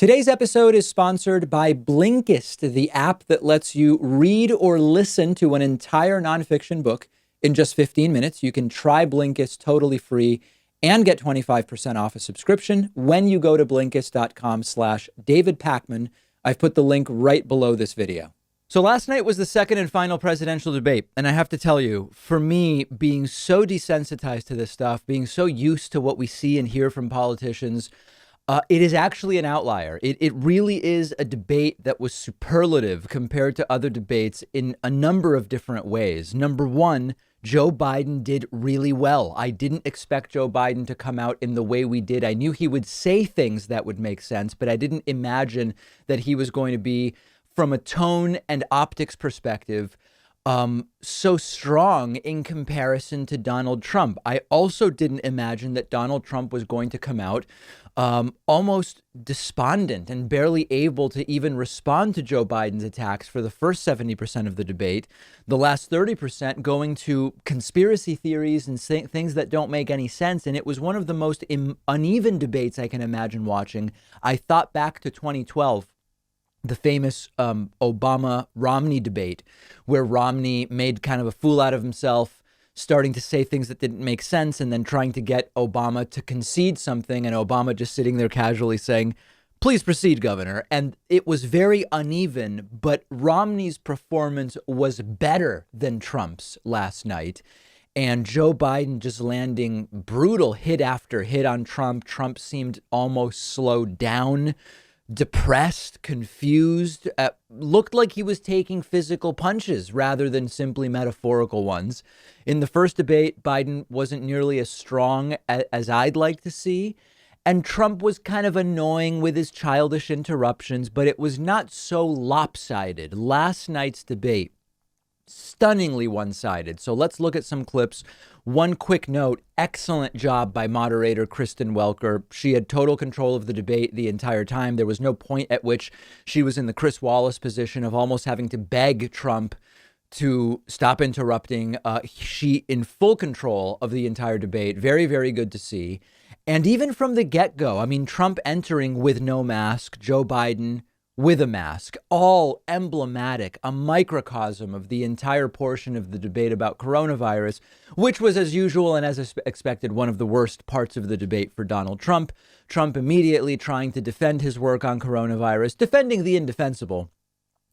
Today's episode is sponsored by Blinkist, the app that lets you read or listen to an entire nonfiction book in just 15 minutes. You can try Blinkist totally free and get 25% off a subscription when you go to Blinkist.com/David Pakman. I've put the link right below this video. So last night was the second and final presidential debate. And I have to tell you, for me, being so desensitized to this stuff, being so used to what we see and hear from politicians, it is actually an outlier. It really is a debate that was superlative compared to other debates in a number of different ways. Number one, Joe Biden did really well. I didn't expect Joe Biden to come out in the way we did. I knew he would say things that would make sense, but I didn't imagine that he was going to be, from a tone and optics perspective, so strong in comparison to Donald Trump. I also didn't imagine that Donald Trump was going to come out almost despondent and barely able to even respond to Joe Biden's attacks for the first 70% of the debate, the last 30% going to conspiracy theories and things that don't make any sense. And it was one of the most uneven debates I can imagine watching. I thought back to 2012. The famous Obama-Romney debate, where Romney made kind of a fool out of himself, starting to say things that didn't make sense, and then trying to get Obama to concede something, and Obama just sitting there casually saying, "Please proceed, Governor." And it was very uneven, but Romney's performance was better than Trump's last night. And Joe Biden just landing brutal hit after hit on Trump. Trump seemed almost slowed down, depressed, confused, looked like he was taking physical punches rather than simply metaphorical ones. In the first debate, Biden wasn't nearly as strong as I'd like to see. And Trump was kind of annoying with his childish interruptions, but it was not so lopsided. Last night's debate, stunningly one-sided. So let's look at some clips. One quick note, excellent job by moderator Kristen Welker. She had total control of the debate the entire time. There was no point at which she was in the Chris Wallace position of almost having to beg Trump to stop interrupting. She in full control of the entire debate. Very, very good to see. And even from the get-go, I mean, Trump entering with no mask, Joe Biden with a mask, all emblematic, a microcosm of the entire portion of the debate about coronavirus, which was, as usual and as expected, one of the worst parts of the debate for Donald Trump. Trump immediately trying to defend his work on coronavirus, defending the indefensible,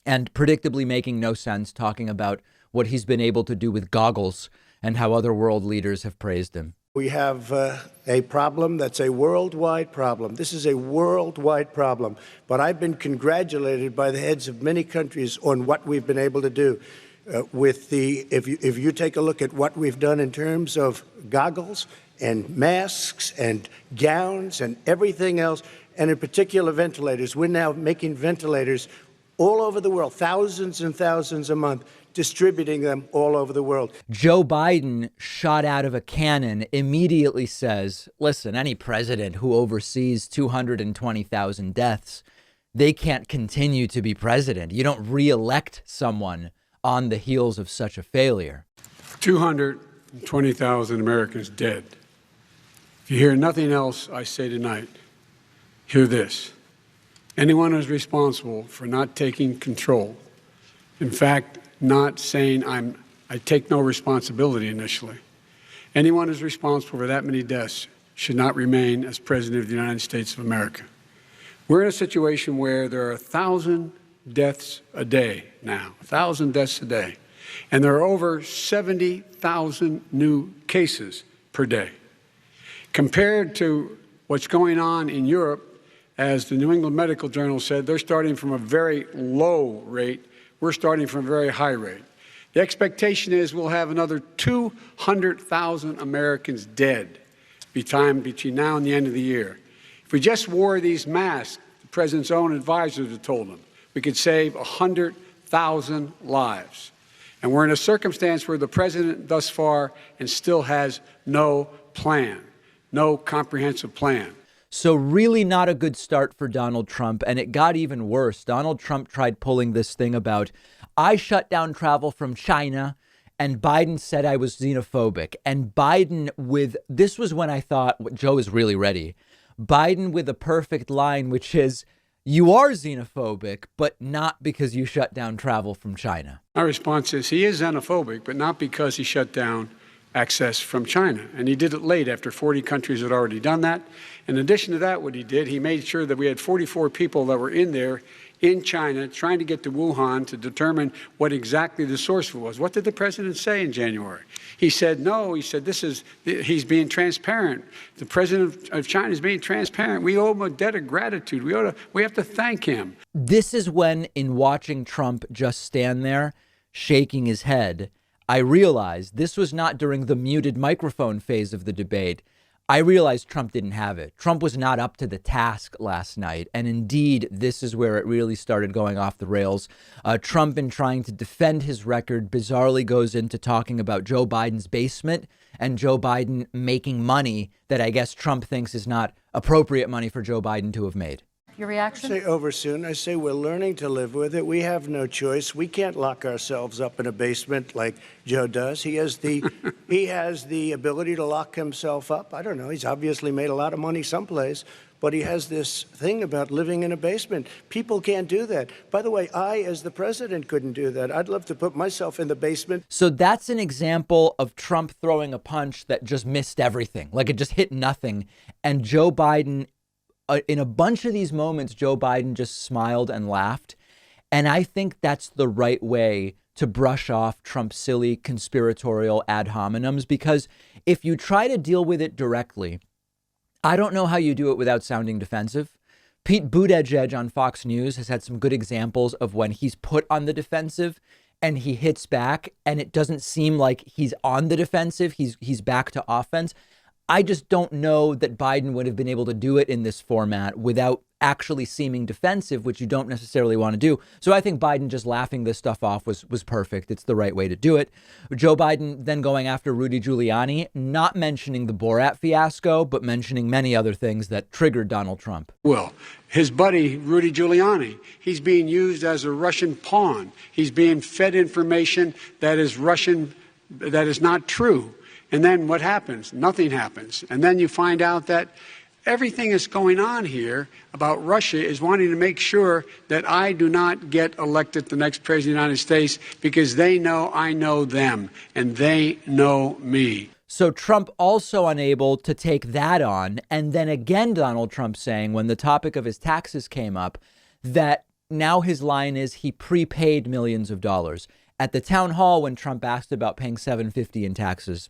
and predictably making no sense, talking about what he's been able to do with goggles and how other world leaders have praised him. We have a problem that's a worldwide problem. This is a worldwide problem. But I've been congratulated by the heads of many countries on what we've been able to do. If you take a look at what we've done in terms of goggles and masks and gowns and everything else, and in particular ventilators, we're now making ventilators all over the world, thousands and thousands a month, distributing them all over the world. Joe Biden, shot out of a cannon, immediately says, listen, any president who oversees 220,000 deaths, they can't continue to be president. You don't reelect someone on the heels of such a failure. 220,000 Americans dead. If you hear nothing else I say tonight, hear this. Anyone who's responsible for not taking control, in fact, not saying I take no responsibility initially. Anyone who's responsible for that many deaths should not remain as president of the United States of America. We're in a situation where there are 1,000 deaths a day now, 1,000 deaths a day, and there are over 70,000 new cases per day. Compared to what's going on in Europe, as the New England Medical Journal said, they're starting from a very low rate. We're starting from a very high rate. The expectation is we'll have another 200,000 Americans dead between now and the end of the year. If we just wore these masks, the president's own advisors have told him, we could save 100,000 lives. And we're in a circumstance where the president thus far and still has no plan, no comprehensive plan. So really not a good start for Donald Trump. And it got even worse. Donald Trump tried pulling this thing about, I shut down travel from China, and Biden said I was xenophobic. And Biden this was when I thought Joe is really ready. Biden with a perfect line, which is, you are xenophobic, but not because you shut down travel from China. My response is he is xenophobic, but not because he shut down access from China. And he did it late after 40 countries had already done that. In addition to that, what he did, he made sure that we had 44 people that were in there in China trying to get to Wuhan to determine what exactly the source was. What did the president say in January? He said, no, he said, he's being transparent. The president of China is being transparent. We owe him a debt of gratitude. We have to thank him. This is when, in watching Trump just stand there, shaking his head, I realized this was not during the muted microphone phase of the debate. I realized Trump didn't have it. Trump was not up to the task last night. And indeed, this is where it really started going off the rails. Trump, in trying to defend his record, bizarrely goes into talking about Joe Biden's basement and Joe Biden making money that I guess Trump thinks is not appropriate money for Joe Biden to have made. Your reaction? I say over soon. I say we're learning to live with it. We have no choice. We can't lock ourselves up in a basement like Joe does. He has the ability to lock himself up. I don't know. He's obviously made a lot of money someplace, but he has this thing about living in a basement. People can't do that. By the way, I, as the president, couldn't do that. I'd love to put myself in the basement. So that's an example of Trump throwing a punch that just missed everything. Like it just hit nothing. And Joe Biden, in a bunch of these moments, Joe Biden just smiled and laughed. And I think that's the right way to brush off Trump's silly conspiratorial ad hominems, because if you try to deal with it directly, I don't know how you do it without sounding defensive. Pete Buttigieg on Fox News has had some good examples of when he's put on the defensive and he hits back and it doesn't seem like he's on the defensive. He's back to offense. I just don't know that Biden would have been able to do it in this format without actually seeming defensive, which you don't necessarily want to do. So I think Biden just laughing this stuff off was perfect. It's the right way to do it. Joe Biden then going after Rudy Giuliani, not mentioning the Borat fiasco, but mentioning many other things that triggered Donald Trump. Well, his buddy, Rudy Giuliani, he's being used as a Russian pawn. He's being fed information that is Russian, that is not true. And then what happens? Nothing happens. And then you find out that everything that's going on here about Russia is wanting to make sure that I do not get elected the next president of the United States because they know I know them and they know me. So Trump also unable to take that on. And then again, Donald Trump saying when the topic of his taxes came up, that now his line is he prepaid millions of dollars. At the town hall, when Trump asked about paying $750 in taxes,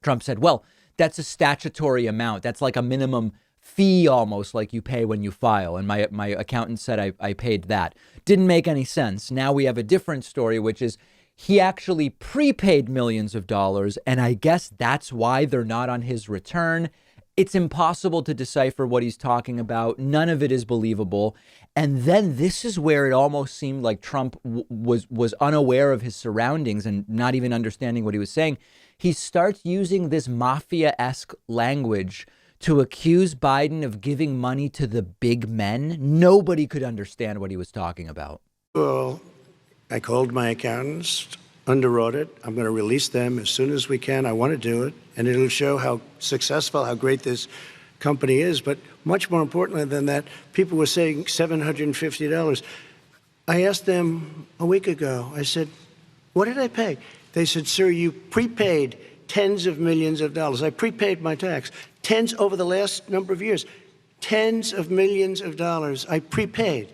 Trump said, well, that's a statutory amount. That's like a minimum fee almost like you pay when you file. And my accountant said I paid that. Didn't make any sense. Now we have a different story, which is he actually prepaid millions of dollars. And I guess that's why they're not on his return. It's impossible to decipher what he's talking about. None of it is believable. And then this is where it almost seemed like Trump was unaware of his surroundings and not even understanding what he was saying. He starts using this mafia-esque language to accuse Biden of giving money to the big men. Nobody could understand what he was talking about. Well, I called my accountants, underwrote it. I'm going to release them as soon as we can. I want to do it. And it'll show how successful, how great this company is. But much more importantly than that, people were saying $750. I asked them a week ago, I said, what did I pay? They said, sir, you prepaid tens of millions of dollars. I prepaid my tax. Tens over the last number of years. Tens of millions of dollars I prepaid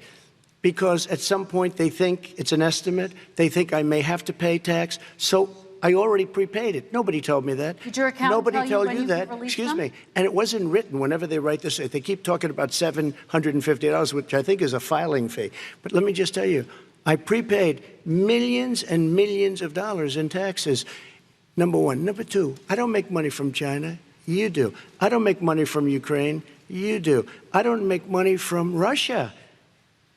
because at some point they think it's an estimate. They think I may have to pay tax. So I already prepaid it. Nobody told me that. Did your accountant Nobody tell told you that. Excuse them? me. And it wasn't written whenever they write this. They keep talking about $750, which I think is a filing fee. But let me just tell you, I prepaid millions and millions of dollars in taxes. Number one. Number two, I don't make money from China. You do. I don't make money from Ukraine. You do. I don't make money from Russia.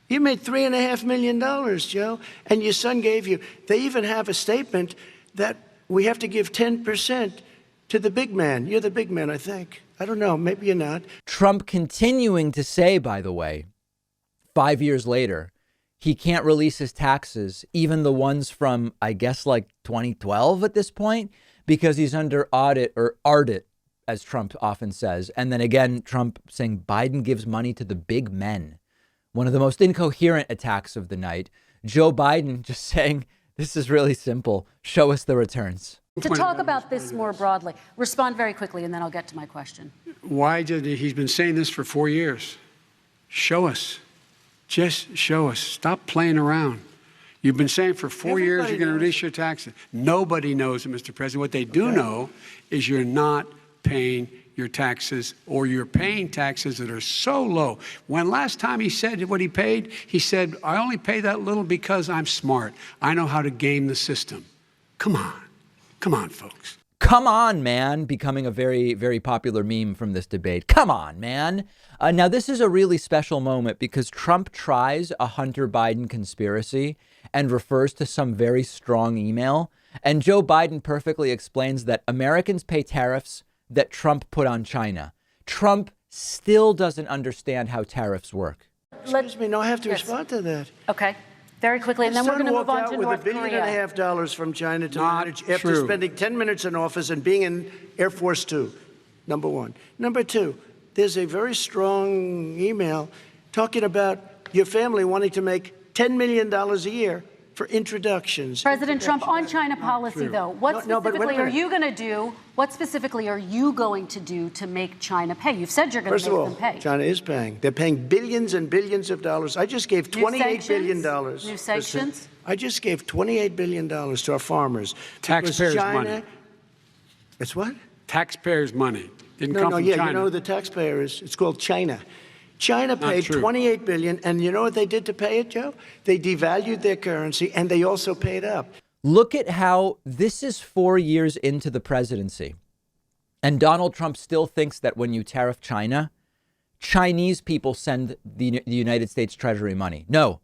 You made $3.5 million, Joe, and your son gave you. They even have a statement that we have to give 10% to the big man. You're the big man, I think. I don't know. Maybe you're not. Trump continuing to say, by the way, 5 years later, he can't release his taxes, even the ones from, I guess, like 2012 at this point, because he's under audit or ARDIT, as Trump often says. And then again, Trump saying Biden gives money to the big men. One of the most incoherent attacks of the night. Joe Biden just saying, this is really simple. Show us the returns. To talk about this more broadly, respond very quickly, and then I'll get to my question. Why did he's been saying this for 4 years? Show us. Just show us. Stop playing around. You've been saying for 4 years you're going to reduce your taxes. Nobody knows it, Mr. President. What they do know is you're not paying your taxes, or you're paying taxes that are so low. When last time he said what he paid, he said, I only pay that little because I'm smart. I know how to game the system. Come on. Come on, folks. Come on, man, becoming a very, very popular meme from this debate. Come on, man. Now, this is a really special moment because Trump tries a Hunter Biden conspiracy and refers to some very strong email. And Joe Biden perfectly explains that Americans pay tariffs that Trump put on China. Trump still doesn't understand how tariffs work. Excuse me, no, I have to respond to that. Okay. Very quickly, and then we're going to move on to North Korea. With $1.5 billion from China to manage after true. spending 10 minutes in office and being in Air Force Two, number one. Number two, there's a very strong email talking about your family wanting to make $10 million a year for introductions. President Trump, on China policy, though, what specifically are you going to do? What specifically are you going to do to make China pay? You've said you're going to make them pay. First of all, China is paying. They're paying billions and billions of dollars. I just gave $28 billion. New sanctions? I just gave $28 billion to our farmers. Taxpayers' money. It's what? Taxpayers' money. Didn't come from China. You know who the taxpayer is? It's called China. China paid $28 billion, and you know what they did to pay it, Joe? They devalued their currency, and they also paid up. Look at how this is 4 years into the presidency. And Donald Trump still thinks that when you tariff China, Chinese people send the United States Treasury money. No,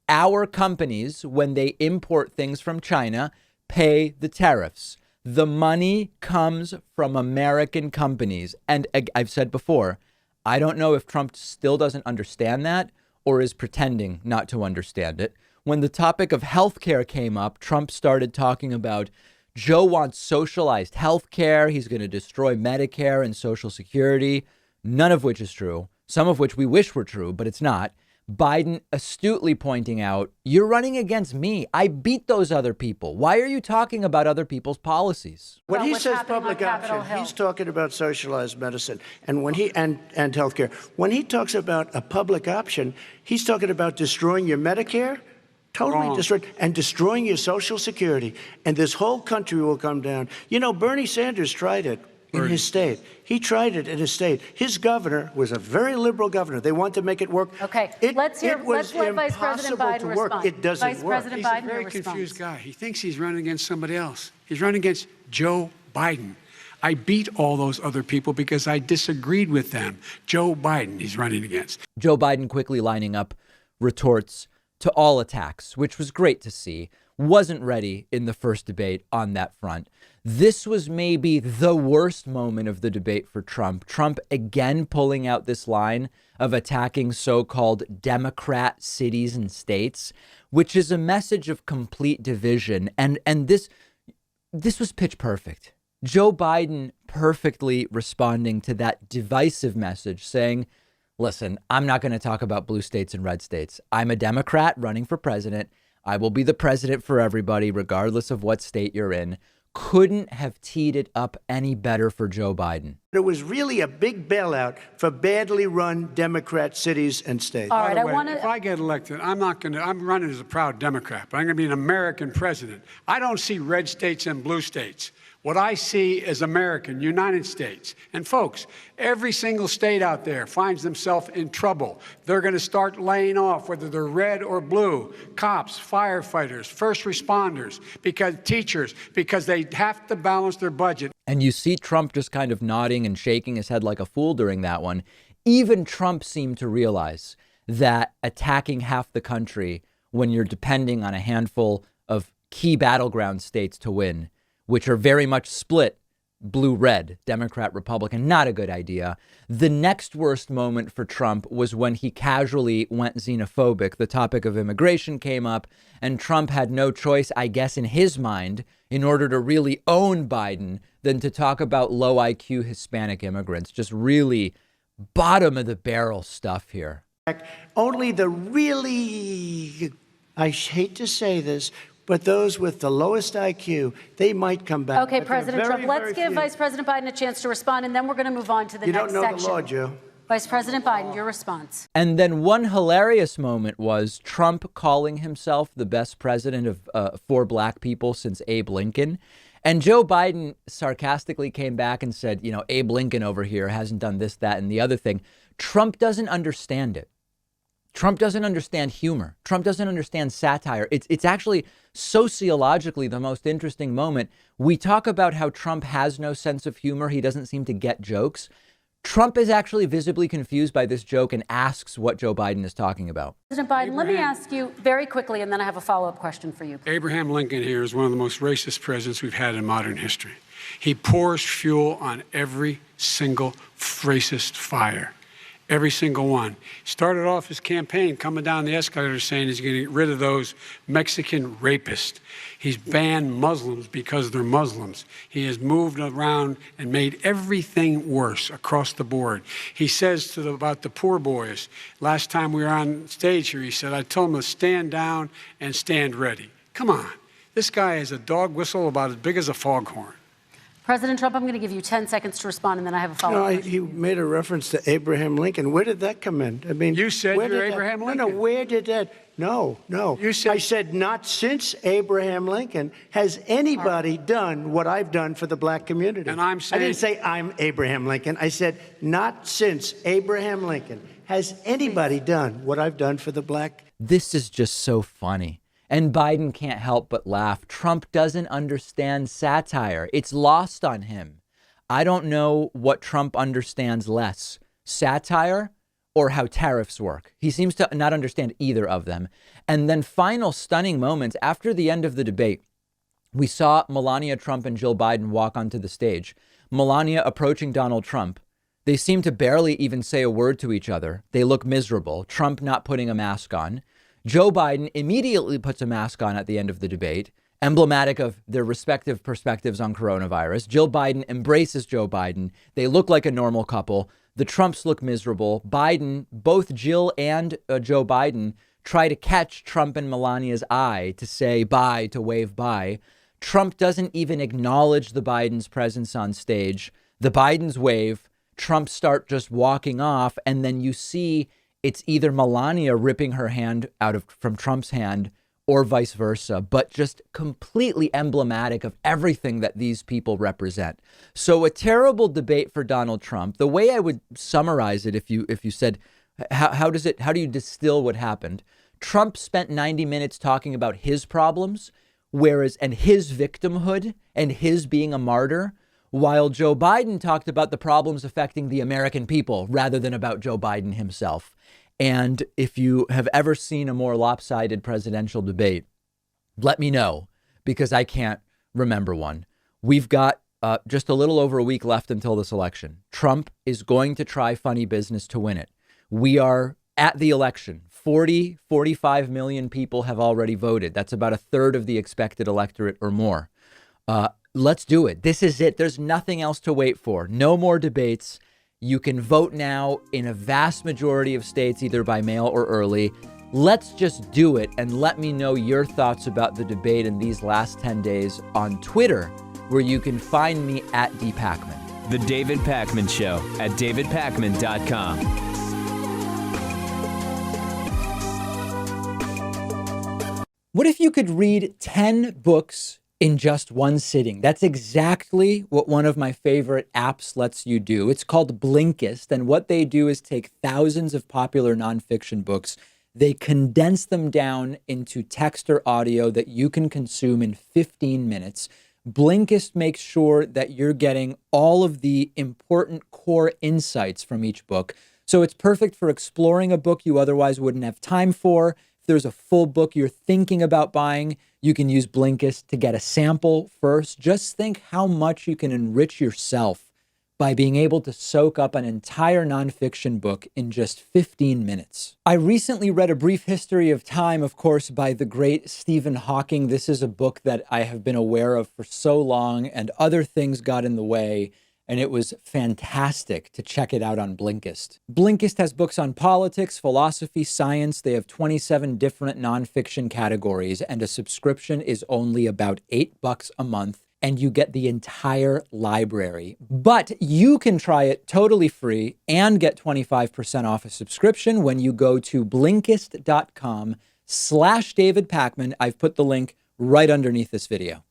our companies, when they import things from China, pay the tariffs. The money comes from American companies. And I've said before, I don't know if Trump still doesn't understand that or is pretending not to understand it. When the topic of healthcare came up, Trump started talking about Joe wants socialized healthcare. He's going to destroy Medicare and Social Security, none of which is true, some of which we wish were true, but it's not. Biden astutely pointing out, you're running against me. I beat those other people. Why are you talking about other people's policies? When he says public option, he's talking about socialized medicine and healthcare. When he talks about a public option, he's talking about destroying your Medicare, totally destroyed, and destroying your Social Security. And this whole country will come down. You know, Bernie Sanders tried it. In his state. He tried it in his state. His governor was a very liberal governor. They wanted to make it work. Okay, let's let Vice President Biden respond. It doesn't work. Vice President Biden, He's a very confused guy. He thinks he's running against somebody else. He's running against Joe Biden. I beat all those other people because I disagreed with them. Joe Biden he's running against. Joe Biden quickly lining up retorts to all attacks, which was great to see. Wasn't ready in the first debate on that front. This was maybe the worst moment of the debate for Trump. Trump again pulling out this line of attacking so-called Democrat cities and states, which is a message of complete division. And this was pitch perfect. Joe Biden perfectly responding to that divisive message, saying, listen, I'm not going to talk about blue states and red states. I'm a Democrat running for president. I will be the president for everybody, regardless of what state you're in. Couldn't have teed it up any better for Joe Biden. It was really a big bailout for badly run Democrat cities and states. All right, If I get elected, I'm running as a proud Democrat, but I'm going to be an American president. I don't see red states and blue states. What I see is American, United States. And folks, every single state out there finds themselves in trouble. They're going to start laying off, whether they're red or blue, cops, firefighters, first responders, teachers, because they have to balance their budget. And you see Trump just kind of nodding and shaking his head like a fool during that one. Even Trump seemed to realize that attacking half the country when you're depending on a handful of key battleground states to win, which are very much split blue-red, Democrat-Republican, not a good idea. The next worst moment for Trump was when he casually went xenophobic. The topic of immigration came up, and Trump had no choice, I guess, in his mind, in order to really own Biden, than to talk about low IQ Hispanic immigrants. Just really bottom of the barrel stuff here. Only the really, I hate to say this, but those with the lowest IQ, they might come back. Okay, President Trump, let's give Vice President Biden a chance to respond, and then we're going to move on to the next section. You don't know the law, Joe. Vice President Biden, your response. And then one hilarious moment was Trump calling himself the best president of for black people since Abe Lincoln. And Joe Biden sarcastically came back and said, you know, Abe Lincoln over here hasn't done this, that, and the other thing. Trump doesn't understand it. Trump doesn't understand humor. Trump doesn't understand satire. It's actually sociologically the most interesting moment. We talk about how Trump has no sense of humor. He doesn't seem to get jokes. Trump is actually visibly confused by this joke and asks what Joe Biden is talking about. President Biden, let me ask you very quickly, and then I have a follow-up question for you. Abraham Lincoln here is one of the most racist presidents we've had in modern history. He pours fuel on every single racist fire. Every single one. Started off his campaign coming down the escalator saying he's going to get rid of those Mexican rapists. He's banned Muslims because they're Muslims. He has moved around and made everything worse across the board. He says about the poor boys, last time we were on stage here, he said, I told them to stand down and stand ready. Come on. This guy has a dog whistle about as big as a foghorn. President Trump, I'm going to give you 10 seconds to respond, and then I have a follow-up. He made a reference to Abraham Lincoln. Where did that come in? I mean, you said you're Abraham Lincoln. No, where did that? No. You said, I said not since Abraham Lincoln has anybody done what I've done for the black community. And I'm saying, I didn't say I'm Abraham Lincoln. I said not since Abraham Lincoln has anybody done what I've done for the black. This is just so funny. And Biden can't help but laugh. Trump doesn't understand satire. It's lost on him. I don't know what Trump understands less, satire or how tariffs work. He seems to not understand either of them. And then final stunning moments after the end of the debate, we saw Melania Trump and Jill Biden walk onto the stage. Melania approaching Donald Trump. They seem to barely even say a word to each other. They look miserable. Trump not putting a mask on. Joe Biden immediately puts a mask on at the end of the debate, emblematic of their respective perspectives on coronavirus. Jill Biden embraces Joe Biden. They look like a normal couple. The Trumps look miserable. Biden, both Jill and Joe Biden, try to catch Trump and Melania's eye to say bye, to wave bye. Trump doesn't even acknowledge the Bidens' presence on stage. The Bidens wave. Trump start just walking off, and then you see it's either Melania ripping her hand from Trump's hand or vice versa, but just completely emblematic of everything that these people represent. So a terrible debate for Donald Trump. The way I would summarize it, if you said, how do you distill what happened? Trump spent 90 minutes talking about his problems, and his victimhood and his being a martyr, while Joe Biden talked about the problems affecting the American people rather than about Joe Biden himself. And if you have ever seen a more lopsided presidential debate, let me know, because I can't remember one. We've got just a little over a week left until this election. Trump is going to try funny business to win it. We are at the election. 45 million people have already voted. That's about a third of the expected electorate or more. Let's do it. This is it. There's nothing else to wait for. No more debates. You can vote now in a vast majority of states, either by mail or early. Let's just do it, and let me know your thoughts about the debate in these last 10 days on Twitter, where you can find me at @DPakman. The David Pakman Show at davidpakman.com. What if you could read 10 books in just one sitting? That's exactly what one of my favorite apps lets you do. It's called Blinkist, and what they do is take thousands of popular nonfiction books. They condense them down into text or audio that you can consume in 15 minutes. Blinkist makes sure that you're getting all of the important core insights from each book. So it's perfect for exploring a book you otherwise wouldn't have time for. If there's a full book you're thinking about buying, you can use Blinkist to get a sample first. Just think how much you can enrich yourself by being able to soak up an entire nonfiction book in just 15 minutes. I recently read A Brief History of Time, of course, by the great Stephen Hawking. This is a book that I have been aware of for so long, and other things got in the way. and it was fantastic to check it out on Blinkist. Blinkist has books on politics, philosophy, science. They have 27 different nonfiction categories, and a subscription is only about $8 a month, and you get the entire library. But you can try it totally free and get 25% off a subscription when you go to Blinkist.com/David Pakman. I've put the link right underneath this video.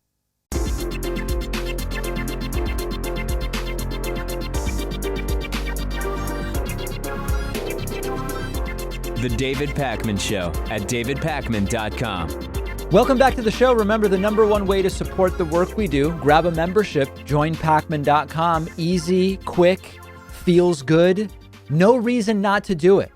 The David Pakman Show at davidpakman.com. Welcome back to the show. Remember, the number one way to support the work we do, grab a membership, join Pakman.com. Easy, quick, feels good. No reason not to do it.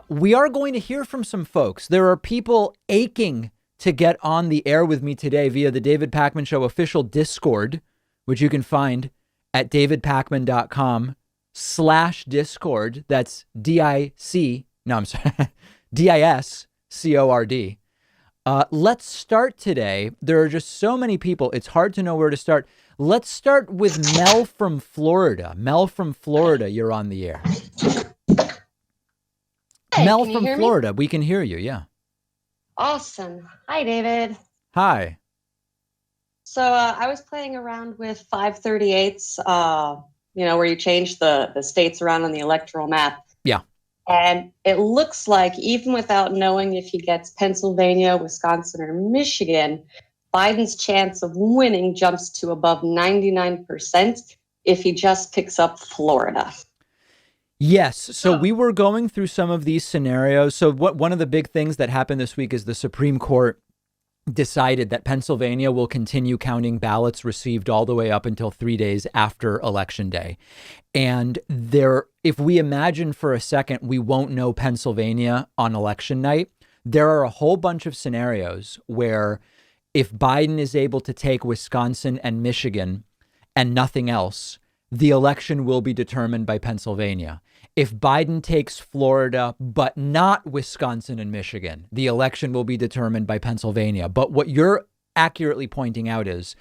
We are going to hear from some folks. There are people aching to get on the air with me today via the David Pakman Show official Discord, which you can find at davidpakman.com/Discord. That's DISCORD. Let's start today. There are just so many people. It's hard to know where to start. Let's start with Mel from Florida. Mel from Florida, you're on the air. Hey, Mel from Florida, we can hear you. Yeah. Awesome. Hi, David. Hi. So I was playing around with 538s, where you change the states around on the electoral map. Yeah. And it looks like even without knowing if he gets Pennsylvania, Wisconsin, or Michigan, Biden's chance of winning jumps to above 99% if he just picks up Florida. Yes. So we were going through some of these scenarios. So one of the big things that happened this week is the Supreme Court decided that Pennsylvania will continue counting ballots received all the way up until 3 days after Election Day. And if we imagine for a second, we won't know Pennsylvania on election night, there are a whole bunch of scenarios where if Biden is able to take Wisconsin and Michigan and nothing else, the election will be determined by Pennsylvania. If Biden takes Florida, but not Wisconsin and Michigan, the election will be determined by Pennsylvania. But what you're accurately pointing out is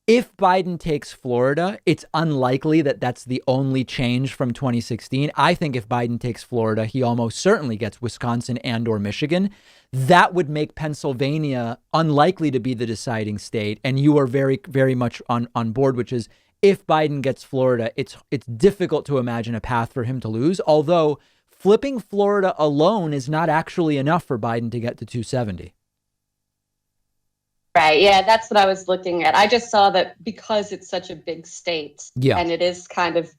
if Biden takes Florida, it's unlikely that that's the only change from 2016. I think if Biden takes Florida, he almost certainly gets Wisconsin and or Michigan. That would make Pennsylvania unlikely to be the deciding state. And you are very, very much on board, which is if Biden gets Florida, it's difficult to imagine a path for him to lose, although flipping Florida alone is not actually enough for Biden to get to 270. Right. Yeah, that's what I was looking at. I just saw that because it's such a big state and it is kind of,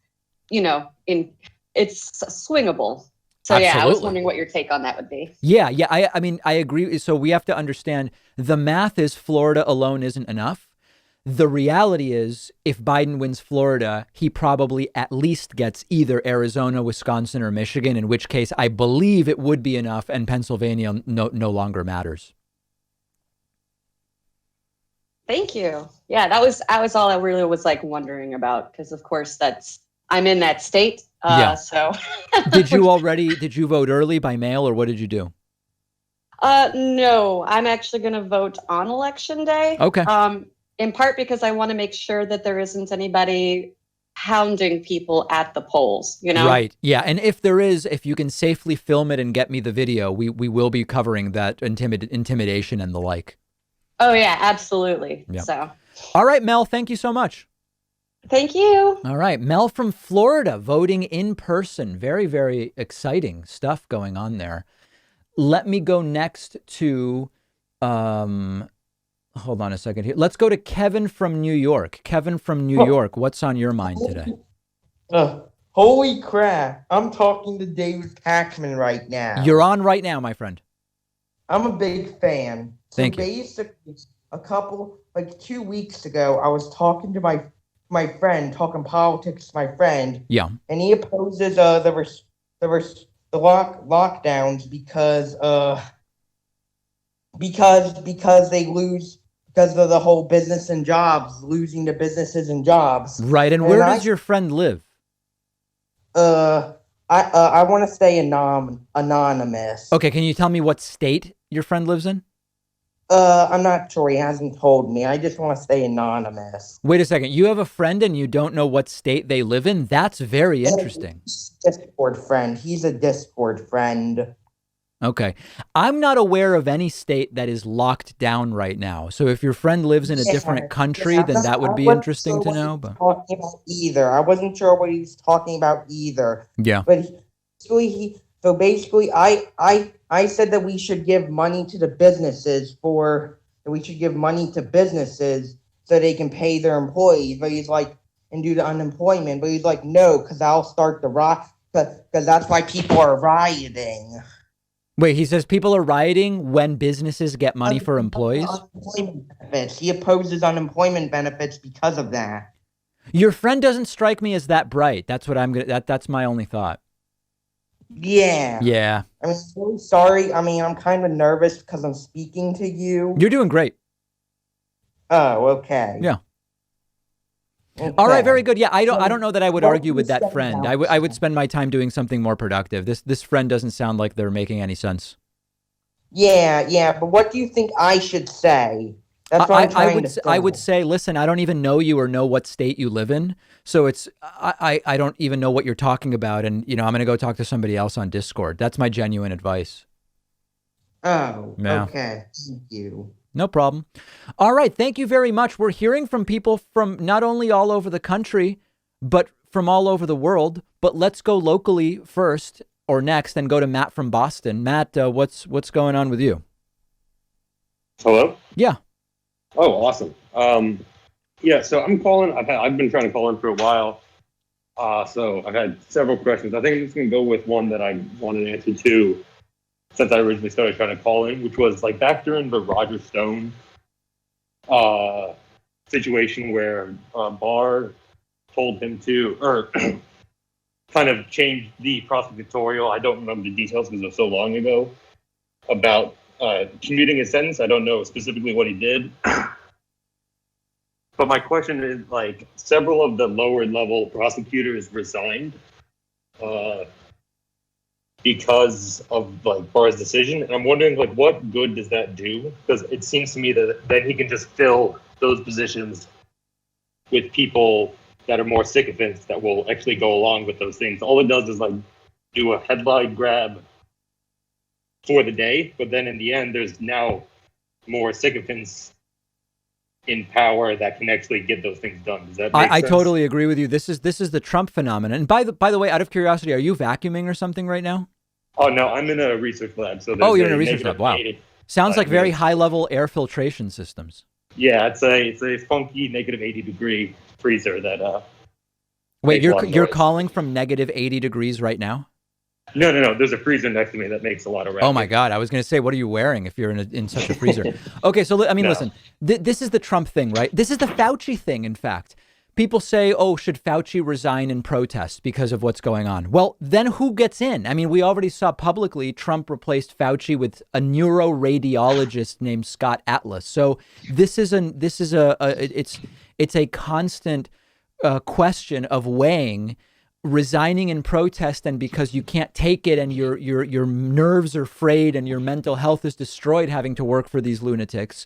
it's swingable. So Absolutely. Yeah, I was wondering what your take on that would be. Yeah. I mean, I agree. So we have to understand the math is Florida alone isn't enough. The reality is, if Biden wins Florida, he probably at least gets either Arizona, Wisconsin, or Michigan, in which case I believe it would be enough and Pennsylvania no longer matters. Thank you. Yeah, that was all I really was wondering about, because of course I'm in that state. So Did you vote early by mail or what did you do? No, I'm actually going to vote on Election Day. Okay. In part because I want to make sure that there isn't anybody hounding people at the polls, Right. Yeah. And if there is, if you can safely film it and get me the video, we will be covering that intimidation and the like. Oh, yeah, absolutely. Yeah. So. All right, Mel, thank you so much. Thank you. All right. Mel from Florida voting in person. Very, very exciting stuff going on there. Let me go next to hold on a second here. Let's go to Kevin from New York. Kevin from New York, what's on your mind today? Holy crap. I'm talking to David Pakman right now. You're on right now, my friend. I'm a big fan. Thank you. Basically, 2 weeks ago, I was talking to my friend, talking politics to my friend. Yeah. And he opposes the lockdowns because they lose, because of the whole business and jobs, losing the businesses and jobs. Right. And where does your friend live? I want to stay anonymous. Okay. Can you tell me what state your friend lives in? I'm not sure. He hasn't told me. I just want to stay anonymous. Wait a second. You have a friend and you don't know what state they live in? That's very interesting. Discord friend. He's a Discord friend. Okay. I'm not aware of any state that is locked down right now. So if your friend lives in a different country, then that would be interesting to know. But talking about either. I wasn't sure what he was talking about either. yeah. But basically, I said that we should give money to the businesses so they can pay their employees. But he's like, and do the unemployment. But he's like, no, because I'll start the riot. Because that's why people are rioting. Wait, he says people are rioting when businesses get money for employees? Unemployment benefits. He opposes unemployment benefits because of that. Your friend doesn't strike me as that bright. That's what that's my only thought. Yeah. Yeah. I mean, I'm really sorry. I mean, I'm kind of nervous because I'm speaking to you. You're doing great. Oh, okay. Yeah. Okay. All right, very good. Yeah, I don't know that I would argue with that friend. I would spend my time doing something more productive. This friend doesn't sound like they're making any sense. Yeah, but what do you think I should say? That's what I'm trying to say. I would say, listen, I don't even know you or know what state you live in. So I don't even know what you're talking about. And, I'm going to go talk to somebody else on Discord. That's my genuine advice. Oh, yeah. Okay. Thank you. No problem. All right. Thank you very much. We're hearing from people from not only all over the country, but from all over the world. But let's go locally first or next and go to Matt from Boston. Matt, what's going on with you? Hello? Yeah. Oh, awesome. Yeah, so I'm calling. I've been trying to call in for a while. So I've had several questions. I think I'm just going to go with one that I want an answer to since I originally started trying to call in, which was like back during the Roger Stone situation where Barr told him to, or kind of changed the prosecutorial, I don't remember the details because it was so long ago, about commuting his sentence. I don't know specifically what he did. But my question is, like, several of the lower level prosecutors resigned because of like Barr's decision, and I'm wondering like what good does that do? Because it seems to me that then he can just fill those positions with people that are more sycophants that will actually go along with those things. All it does is like do a headline grab for the day, but then in the end, there's now more sycophants in power that can actually get those things done. Does that make sense? I totally agree with you. This is the Trump phenomenon. And by the way, out of curiosity, are you vacuuming or something right now? Oh no, I'm in a research lab. So you're in a research lab. Wow. Sounds like very high level air filtration systems. Yeah, it's a funky negative 80 degree freezer that. Wait, you're calling from negative 80 degrees right now? No. There's a freezer next to me that makes a lot of racket. Oh my God. I was going to say, what are you wearing if you're in such a freezer? Okay. So, I mean, listen, this is the Trump thing, right? This is the Fauci thing. In fact, people say, oh, should Fauci resign in protest because of what's going on? Well, then who gets in? I mean, we already saw publicly Trump replaced Fauci with a neuroradiologist named Scott Atlas. So it's a constant question of weighing resigning in protest and because you can't take it and your nerves are frayed and your mental health is destroyed having to work for these lunatics.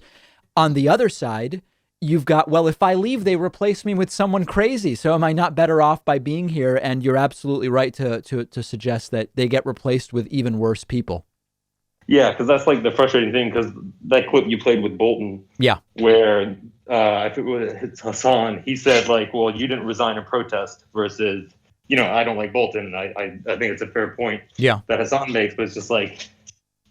On the other side, you've got, well, if I leave, they replace me with someone crazy. So am I not better off by being here? And you're absolutely right to suggest that they get replaced with even worse people. Yeah, because that's like the frustrating thing, because that clip you played with Bolton, where I think it was Hassan, he said like, well, you didn't resign in protest versus, I don't like Bolton, and I think it's a fair point that Hassan makes, but it's just like,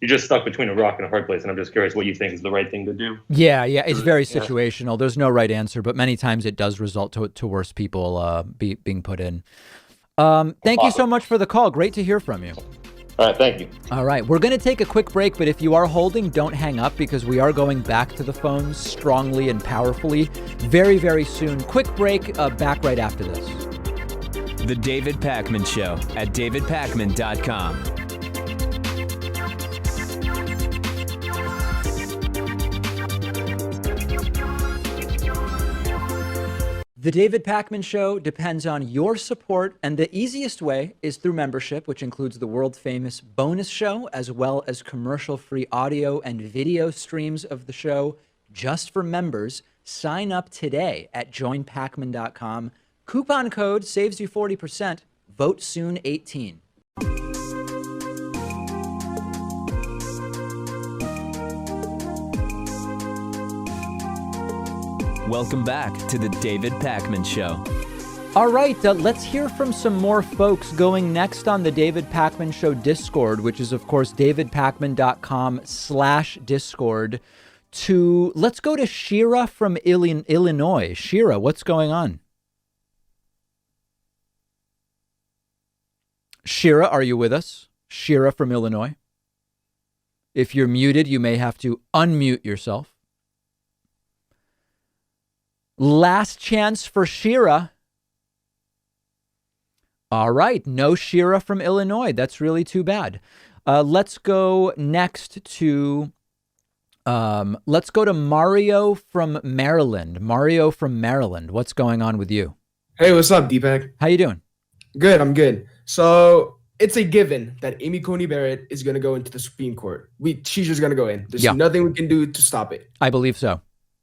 you're just stuck between a rock and a hard place, and I'm just curious what you think is the right thing to do. Yeah, it's very situational. There's no right answer, but many times it does result to worse people being put in. Thank you so much for the call. Great to hear from you. All right, thank you. All right, we're going to take a quick break, but if you are holding, don't hang up because we are going back to the phones strongly and powerfully very, very soon. Quick break, back right after this. The David Pakman Show at davidpakman.com. The David Pakman Show depends on your support, and the easiest way is through membership, which includes the world-famous bonus show, as well as commercial-free audio and video streams of the show just for members. Sign up today at joinpakman.com. Coupon code saves you 40%. Vote soon 18. Welcome back to the David Pakman Show. All right, let's hear from some more folks going next on the David Pakman Show Discord, which is, of course, davidpakman.com/Discord. Let's go to Shira from Illinois. Shira, what's going on? Shira, are you with us? Shira from Illinois. If you're muted, you may have to unmute yourself. Last chance for Shira. All right, no Shira from Illinois. That's really too bad. Let's go next to Mario from Maryland. Mario from Maryland, what's going on with you? Hey, what's up, Deepak? How you doing? Good, I'm good. So it's a given that Amy Coney Barrett is going to go into the Supreme Court. She's just going to go in. There's nothing we can do to stop it. I believe so.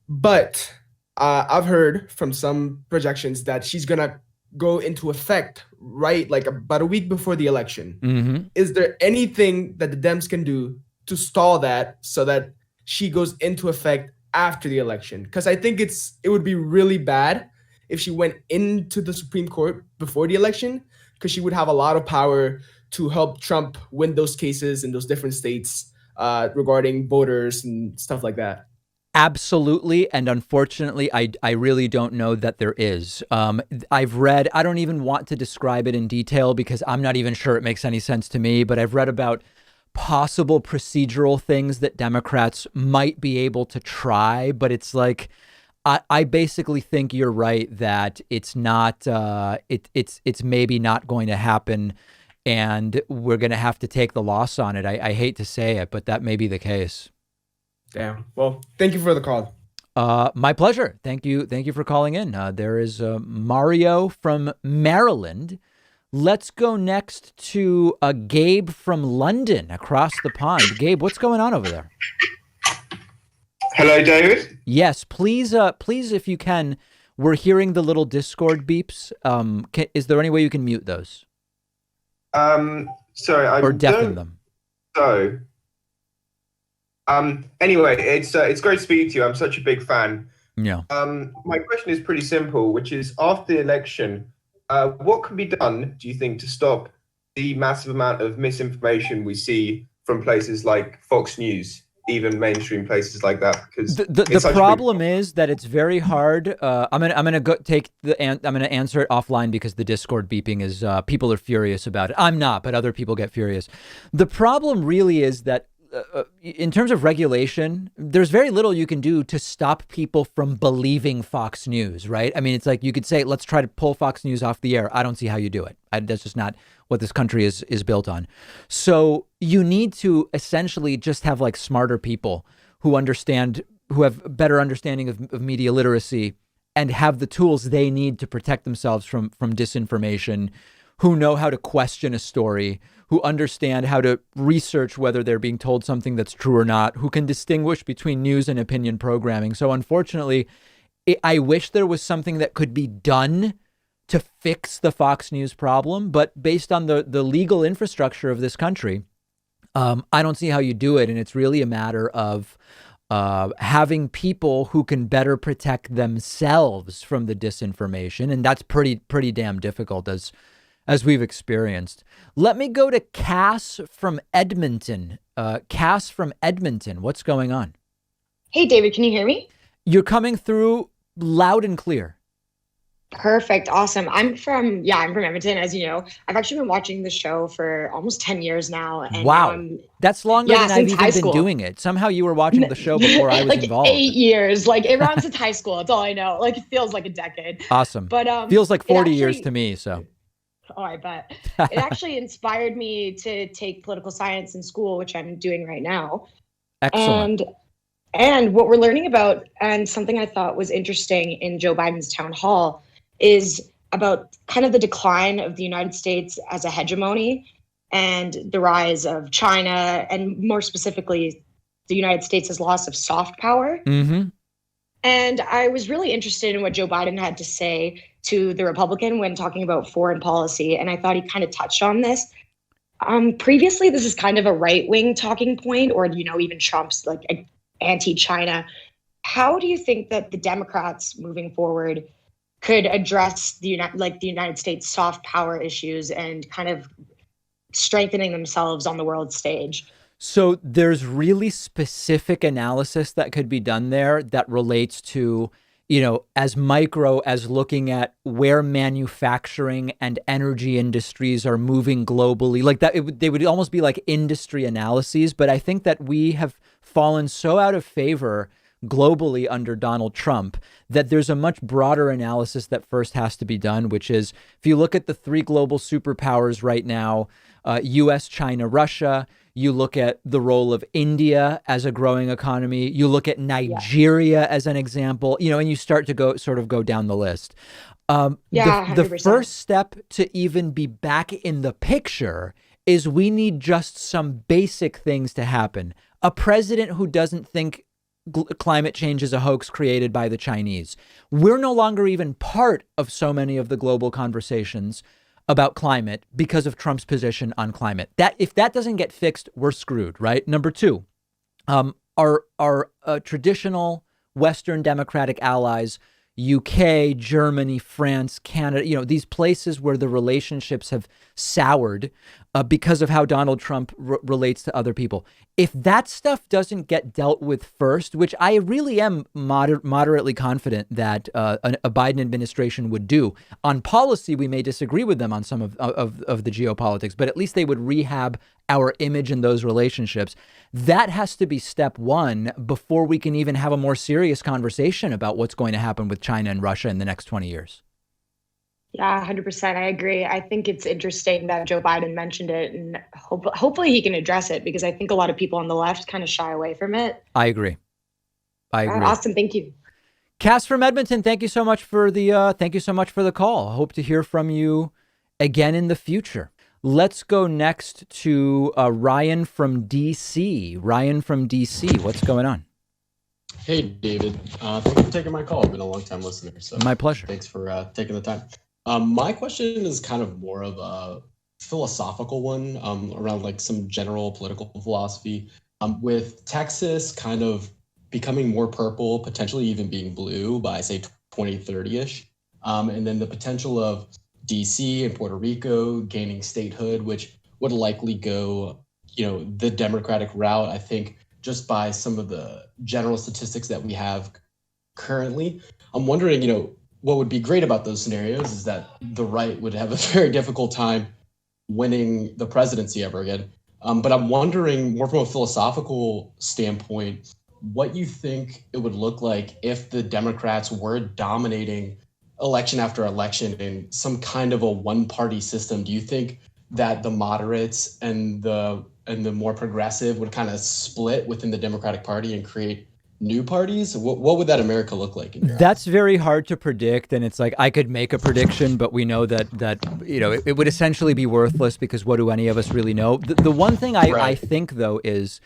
But I've heard from some projections that she's going to go into effect like about a week before the election. Mm-hmm. Is there anything that the Dems can do to stall that so that she goes into effect after the election? Because I think it would be really bad if she went into the Supreme Court before the election, because she would have a lot of power to help Trump win those cases in those different states regarding voters and stuff like that. Absolutely. And unfortunately, I really don't know that there is. I've read, I don't even want to describe it in detail because I'm not even sure it makes any sense to me, but I've read about possible procedural things that Democrats might be able to try. But it's like, I basically think you're right that it's not, it's maybe not going to happen, and we're going to have to take the loss on it. I hate to say it, but that may be the case. Damn. Well, thank you for the call. My pleasure. Thank you. Thank you for calling in. There is Mario from Maryland. Let's go next to Gabe from London, across the pond. Gabe, what's going on over there? Hello, David. Yes, please, if you can. We're hearing the little Discord beeps. Is there any way you can mute those? Sorry, or deafen them. So, anyway, it's great to speak to you. I'm such a big fan. Yeah. My question is pretty simple, which is, after the election, what can be done, do you think, to stop the massive amount of misinformation we see from places like Fox News, even mainstream places like that? Because the problem is that it's very hard. I'm gonna go take I'm gonna answer it offline because the Discord beeping is people are furious about it. I'm not, but other people get furious. The problem really is that in terms of regulation, there's very little you can do to stop people from believing Fox News, right? I mean, it's like you could say, let's try to pull Fox News off the air. I don't see how you do it. That's just not what this country is built on. So you need to essentially just have like smarter people who understand, who have better understanding of media literacy and have the tools they need to protect themselves from disinformation, who know how to question a story, who understand how to research whether they're being told something that's true or not, who can distinguish between news and opinion programming. So unfortunately, I wish there was something that could be done to fix the Fox News problem, but based on the legal infrastructure of this country, I don't see how you do it. And it's really a matter of having people who can better protect themselves from the disinformation. And that's pretty damn difficult, as we've experienced. Let me go to Cass from Edmonton. Cass from Edmonton, what's going on? Hey, David, can you hear me? You're coming through loud and clear. Perfect. Awesome. I'm from Edmonton, as you know. I've actually been watching the show for almost 10 years now. And wow. That's longer than I've even been doing it. Somehow you were watching the show before I was like involved. 8 years. Like it runs since high school. That's all I know. Like it feels like a decade. Awesome. But feels like 40 years to me. So. Oh, I bet. It actually inspired me to take political science in school, which I'm doing right now. Excellent. And what we're learning about, and something I thought was interesting in Joe Biden's town hall, is about kind of the decline of the United States as a hegemony and the rise of China, and more specifically, the United States' loss of soft power. Mm-hmm. And I was really interested in what Joe Biden had to say to the Republican when talking about foreign policy, and I thought he kind of touched on this. Previously, this is kind of a right-wing talking point, or, even Trump's like anti-China. How do you think that the Democrats moving forward could address the United States soft power issues and kind of strengthening themselves on the world stage? So there's really specific analysis that could be done there that relates to, as micro as looking at where manufacturing and energy industries are moving globally. Like that, they would almost be like industry analyses. But I think that we have fallen so out of favor globally under Donald Trump that there's a much broader analysis that first has to be done, which is if you look at the three global superpowers right now, US, China, Russia, you look at the role of India as a growing economy, you look at Nigeria as an example, and you start to go down the list. The first step to even be back in the picture is we need just some basic things to happen. A president who doesn't think climate change is a hoax created by the Chinese. We're no longer even part of so many of the global conversations about climate because of Trump's position on climate. That if that doesn't get fixed, we're screwed, right? Number two, our traditional Western democratic allies, UK, Germany, France, Canada, these places where the relationships have soured because of how Donald Trump relates to other people. If that stuff doesn't get dealt with first, which I really am moderately confident that a Biden administration would do. On policy, we may disagree with them on some of the geopolitics, but at least they would rehab our image in those relationships. That has to be step one before we can even have a more serious conversation about what's going to happen with China and Russia in the next 20 years. Yeah, 100%. I agree. I think it's interesting that Joe Biden mentioned it, and hopefully he can address it, because I think a lot of people on the left kind of shy away from it. I agree. Awesome. Thank you. Cass from Edmonton, thank you so much for the call. I hope to hear from you again in the future. Let's go next to Ryan from DC. Ryan from DC, what's going on? Hey, David. Thanks for taking my call. I've been a long-time listener. So my pleasure. Thanks for taking the time. My question is kind of more of a philosophical one around like some general political philosophy. With Texas kind of becoming more purple, potentially even being blue by, say, 2030-ish, and then the potential of DC and Puerto Rico gaining statehood, which would likely go, the Democratic route, I think, just by some of the general statistics that we have currently. I'm wondering, what would be great about those scenarios is that the right would have a very difficult time winning the presidency ever again. But I'm wondering, more from a philosophical standpoint, what you think it would look like if the Democrats were dominating election after election in some kind of a one-party system. Do you think that the moderates and the more progressive would kind of split within the Democratic Party and create new parties? What would that America look like in your That's eyes? Very hard to predict, and it's like I could make a prediction, but we know that it would essentially be worthless, because what do any of us really know? The one thing I think, though, is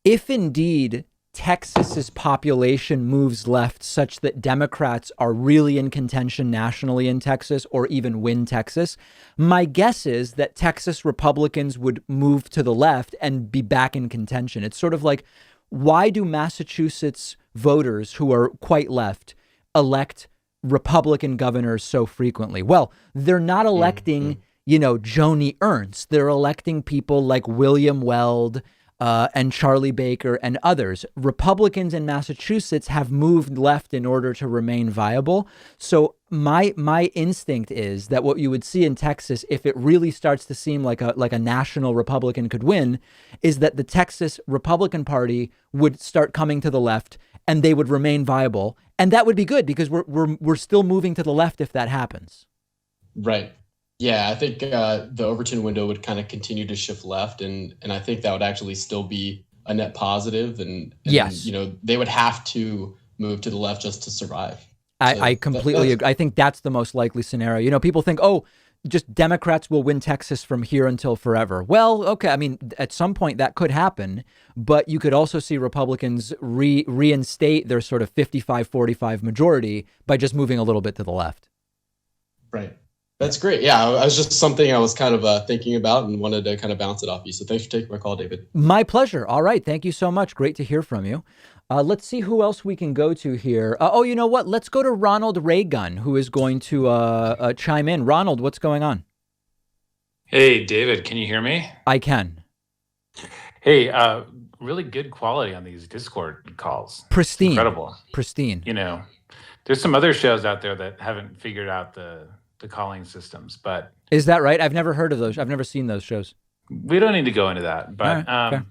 if indeed Texas's population moves left such that Democrats are really in contention nationally in Texas, or even win Texas, my guess is that Texas Republicans would move to the left and be back in contention. It's sort of like, why do Massachusetts voters who are quite left elect Republican governors so frequently? Well, they're not electing, Joni Ernst. They're electing people like William Weld, and Charlie Baker and others. Republicans in Massachusetts have moved left in order to remain viable. So my instinct is that what you would see in Texas, if it really starts to seem like a national Republican could win, is that the Texas Republican Party would start coming to the left and they would remain viable. And that would be good, because we're still moving to the left if that happens. Right. Yeah, I think the Overton window would kind of continue to shift left, and I think that would actually still be a net positive. And yes, they would have to move to the left just to survive. I completely agree. I think that's the most likely scenario. You know, people think, oh, just Democrats will win Texas from here until forever. Well, okay. I mean, at some point that could happen, but you could also see Republicans reinstate their sort of 55-45 majority by just moving a little bit to the left. Right. That's great. Yeah, I was just something I was kind of thinking about and wanted to kind of bounce it off you. So thanks for taking my call, David. My pleasure. All right. Thank you so much. Great to hear from you. Let's see who else we can go to here. Oh, you know what? Let's go to Ronald Raygun, who is going to chime in. Ronald, what's going on? Hey, David, can you hear me? I can. Hey, really good quality on these Discord calls. Pristine. Incredible. Pristine. You know, there's some other shows out there that haven't figured out the calling systems, but is that right? I've never heard of those. I've never seen those shows. We don't need to go into that, but right,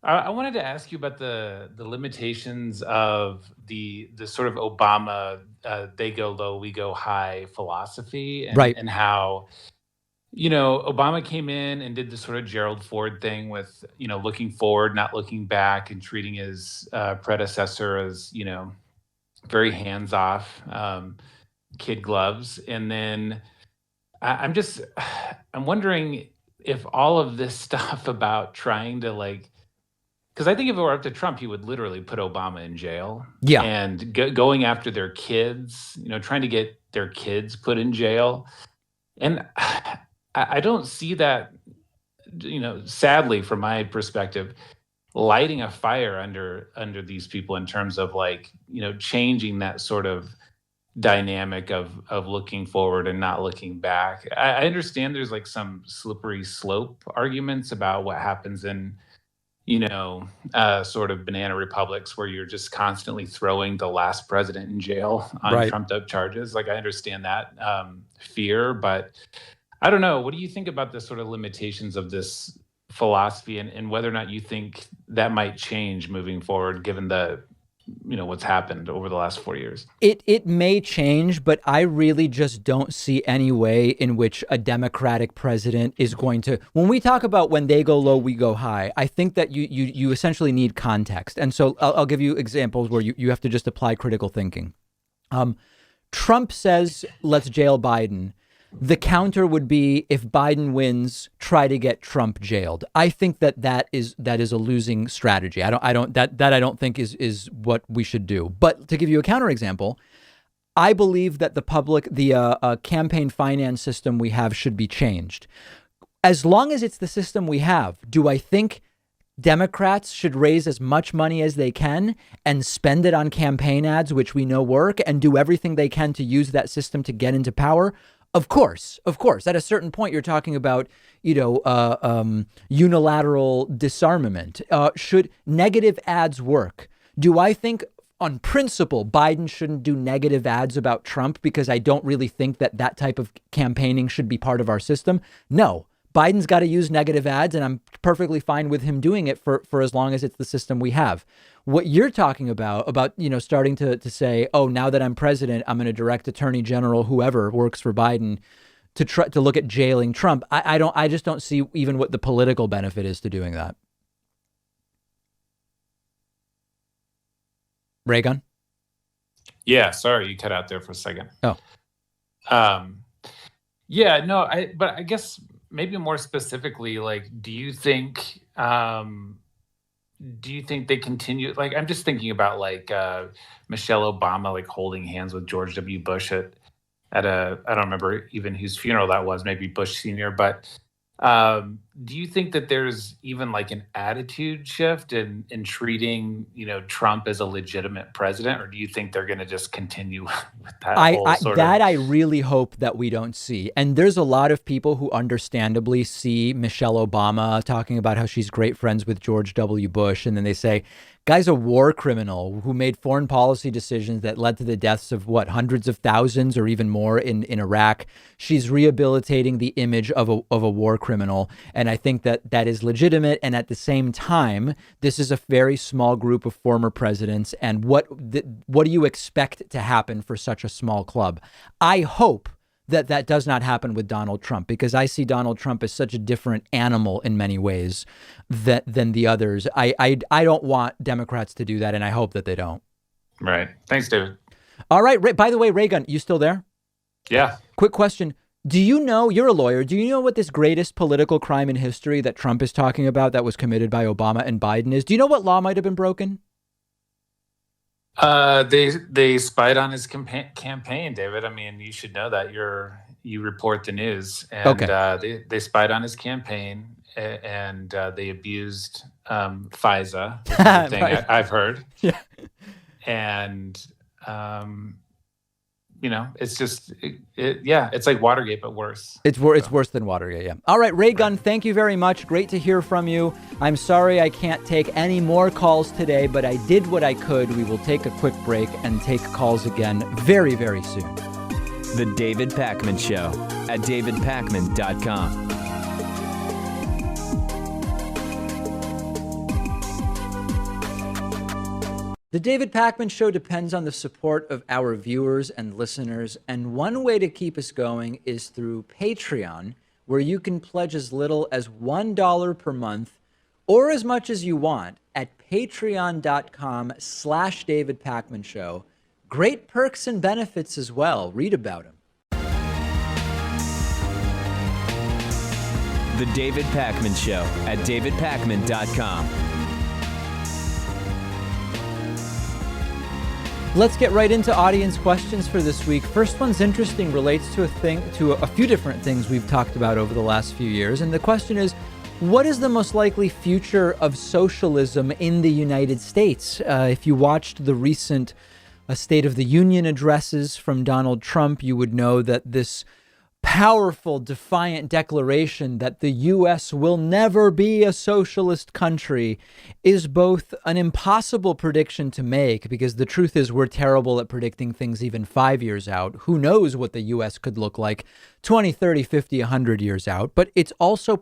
I wanted to ask you about the limitations of the sort of Obama they go low, we go high philosophy, and, right. and how, you know, Obama came in and did the sort of Gerald Ford thing with, you know, looking forward, not looking back, and treating his predecessor as, you know, very hands-off, kid gloves. And then I'm wondering if all of this stuff about trying to, like, because I think if it were up to Trump, he would literally put Obama in jail. Yeah. And going after their kids, you know, trying to get their kids put in jail. And I don't see that, you know, sadly, from my perspective, lighting a fire under these people in terms of, like, you know, changing that sort of dynamic of looking forward and not looking back. I understand there's like some slippery slope arguments about what happens in, you know, sort of banana republics where you're just constantly throwing the last president in jail on right. trumped up charges. Like, I understand that fear, but I don't know. What do you think about the sort of limitations of this philosophy and whether or not you think that might change moving forward, given the, you know, what's happened over the last 4 years? It may change, but I really just don't see any way in which a Democratic president is going to, when we talk about when they go low, we go high, I think that you essentially need context. And so I'll give you examples where you have to just apply critical thinking. Trump says, let's jail Biden. The counter would be, if Biden wins, try to get Trump jailed. I think that is a losing strategy. I don't think is what we should do. But to give you a counterexample, I believe that the campaign finance system we have should be changed. As long as it's the system we have, do I think Democrats should raise as much money as they can and spend it on campaign ads, which we know work, and do everything they can to use that system to get into power? Of course. At a certain point, you're talking about, you know, unilateral disarmament. Should negative ads work? Do I think on principle Biden shouldn't do negative ads about Trump because I don't really think that type of campaigning should be part of our system? No. Biden's got to use negative ads, and I'm perfectly fine with him doing it for as long as it's the system we have. What you're talking about, you know, starting to say, oh, now that I'm president, I'm going to direct Attorney General, whoever works for Biden, to try to look at jailing Trump. I just don't see even what the political benefit is to doing that. Raygun? Yeah, sorry, you cut out there for a second. Oh. Yeah, no, but I guess maybe more specifically, like, do you think they continue? Like, I'm just thinking about, like, Michelle Obama, like, holding hands with George W. Bush at I don't remember even whose funeral that was, maybe Bush Sr. But do you think that there's even like an attitude shift in treating, you know, Trump as a legitimate president, or do you think they're going to just continue with that I really hope that we don't see. And there's a lot of people who understandably see Michelle Obama talking about how she's great friends with George W. Bush, and then they say, guy's a war criminal who made foreign policy decisions that led to the deaths of hundreds of thousands or even more in Iraq. She's rehabilitating the image of a war criminal. And I think that is legitimate. And at the same time, this is a very small group of former presidents. And what do you expect to happen for such a small club? I hope that does not happen with Donald Trump, because I see Donald Trump as such a different animal in many ways than the others. I don't want Democrats to do that, and I hope that they don't. Right. Thanks, David. All right. By the way, Raygun, you still there? Yeah. Quick question. Do you know, you're a lawyer, do you know what this greatest political crime in history that Trump is talking about that was committed by Obama and Biden is? Do you know what law might have been broken? They spied on his campaign, David. I mean, you should know that. You report the news, and they spied on his campaign, and they abused FISA, which is a thing Right. I've heard. Yeah. And it's just it's like Watergate, but worse. It's worse than Watergate, yeah. All right, Raygun, thank you very much. Great to hear from you. I'm sorry I can't take any more calls today, but I did what I could. We will take a quick break and take calls again very, very soon. The David Pakman Show at davidpakman.com. The David Pakman Show depends on the support of our viewers and listeners, and one way to keep us going is through Patreon, where you can pledge as little as $1 per month or as much as you want at patreon.com/David Pakman Show. Great perks and benefits as well. Read about them. The David Pakman Show at davidpakman.com. Let's get right into audience questions for this week. First one's interesting, relates to a few different things we've talked about over the last few years. And the question is, what is the most likely future of socialism in the United States? If you watched the recent State of the Union addresses from Donald Trump, you would know that this powerful, defiant declaration that the U.S. will never be a socialist country is both an impossible prediction to make, because the truth is we're terrible at predicting things even 5 years out. Who knows what the U.S. could look like 20, 30, 50, 100 years out. But it's also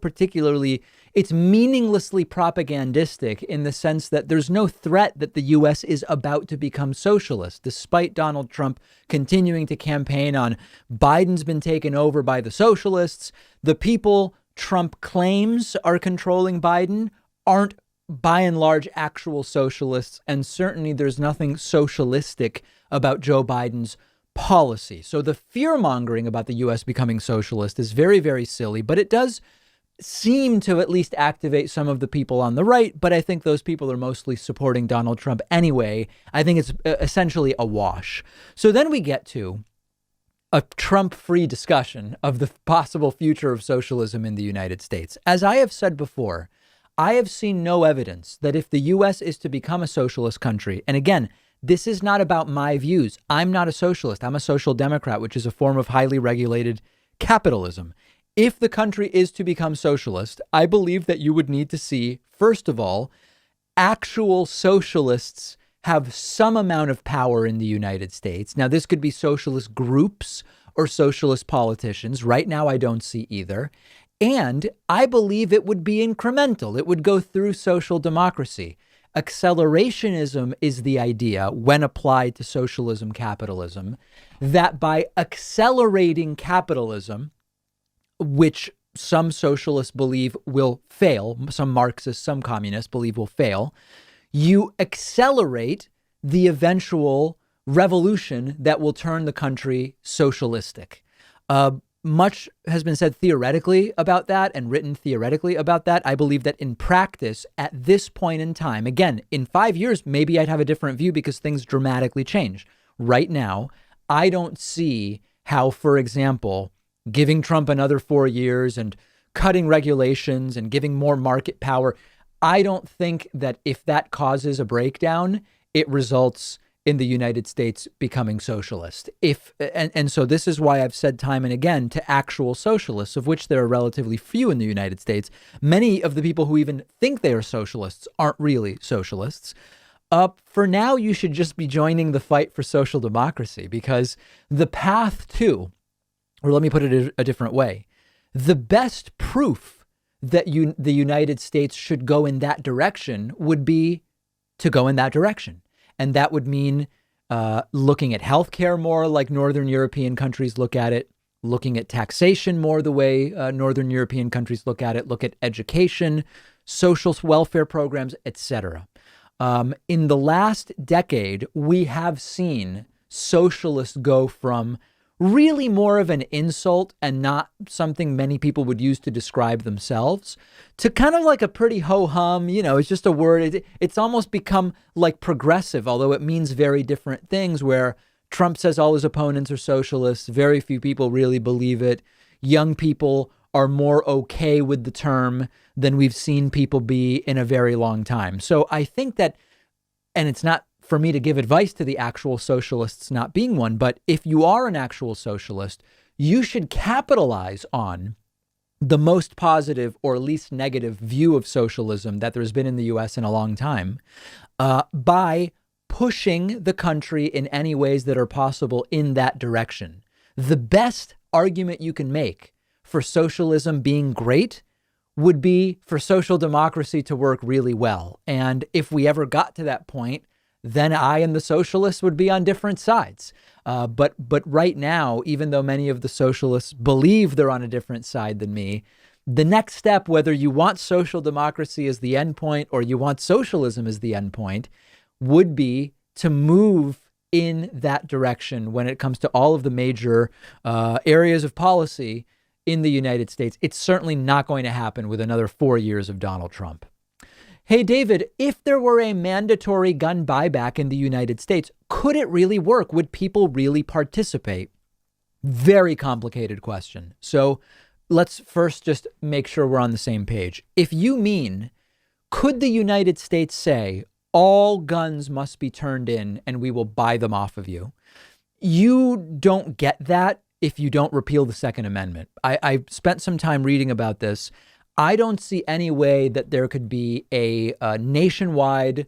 it's meaninglessly propagandistic in the sense that there's no threat that the U.S. is about to become socialist, despite Donald Trump continuing to campaign on Biden's been taken over by the socialists. The people Trump claims are controlling Biden aren't by and large actual socialists, and certainly there's nothing socialistic about Joe Biden's policy. So the fear-mongering about the U.S. becoming socialist is very, very silly, but it does seem to at least activate some of the people on the right, but I think those people are mostly supporting Donald Trump anyway. I think it's essentially a wash. So then we get to a Trump-free discussion of the possible future of socialism in the United States. As I have said before, I have seen no evidence that if the U.S. is to become a socialist country, and again, this is not about my views. I'm not a socialist. I'm a social democrat, which is a form of highly regulated capitalism. If the country is to become socialist, I believe that you would need to see, first of all, actual socialists have some amount of power in the United States. Now, this could be socialist groups or socialist politicians. Right now, I don't see either. And I believe it would be incremental. It would go through social democracy. Accelerationism is the idea, when applied to socialism, capitalism, that by accelerating capitalism, which some socialists believe will fail, some Marxists, some communists believe will fail, you accelerate the eventual revolution that will turn the country socialistic. Much has been said theoretically about that and written theoretically about that. I believe that in practice, at this point in time, again, in 5 years, maybe I'd have a different view because things dramatically change. Right now, I don't see how, for example, giving Trump another 4 years and cutting regulations and giving more market power, I don't think that if that causes a breakdown, it results in the United States becoming socialist. And so this is why I've said time and again to actual socialists, of which there are relatively few in the United States, many of the people who even think they are socialists aren't really socialists. For now, you should just be joining the fight for social democracy, because the path to, or let me put it a different way, the best proof that the United States should go in that direction would be to go in that direction. And that would mean looking at healthcare more like Northern European countries look at it, looking at taxation more the way Northern European countries look at it, look at education, social welfare programs, etc. In the last decade, we have seen socialists go from really more of an insult and not something many people would use to describe themselves to kind of like a pretty ho-hum, it's just a word. It's almost become like progressive, although it means very different things, where Trump says all his opponents are socialists. Very few people really believe it. Young people are more okay with the term than we've seen people be in a very long time. So I think that, and it's not for me to give advice to the actual socialists not being one, but if you are an actual socialist, you should capitalize on the most positive or least negative view of socialism that there's been in the US in a long time, by pushing the country in any ways that are possible in that direction. The best argument you can make for socialism being great would be for social democracy to work really well. And if we ever got to that point, then I and the socialists would be on different sides. But right now, even though many of the socialists believe they're on a different side than me, the next step, whether you want social democracy as the endpoint or you want socialism as the endpoint, would be to move in that direction when it comes to all of the major areas of policy in the United States. It's certainly not going to happen with another 4 years of Donald Trump. Hey, David, if there were a mandatory gun buyback in the United States, could it really work? Would people really participate? Very complicated question. So let's first just make sure we're on the same page. If you mean, could the United States say all guns must be turned in and we will buy them off of you? You don't get that if you don't repeal the Second Amendment. I spent some time reading about this. I don't see any way that there could be a nationwide,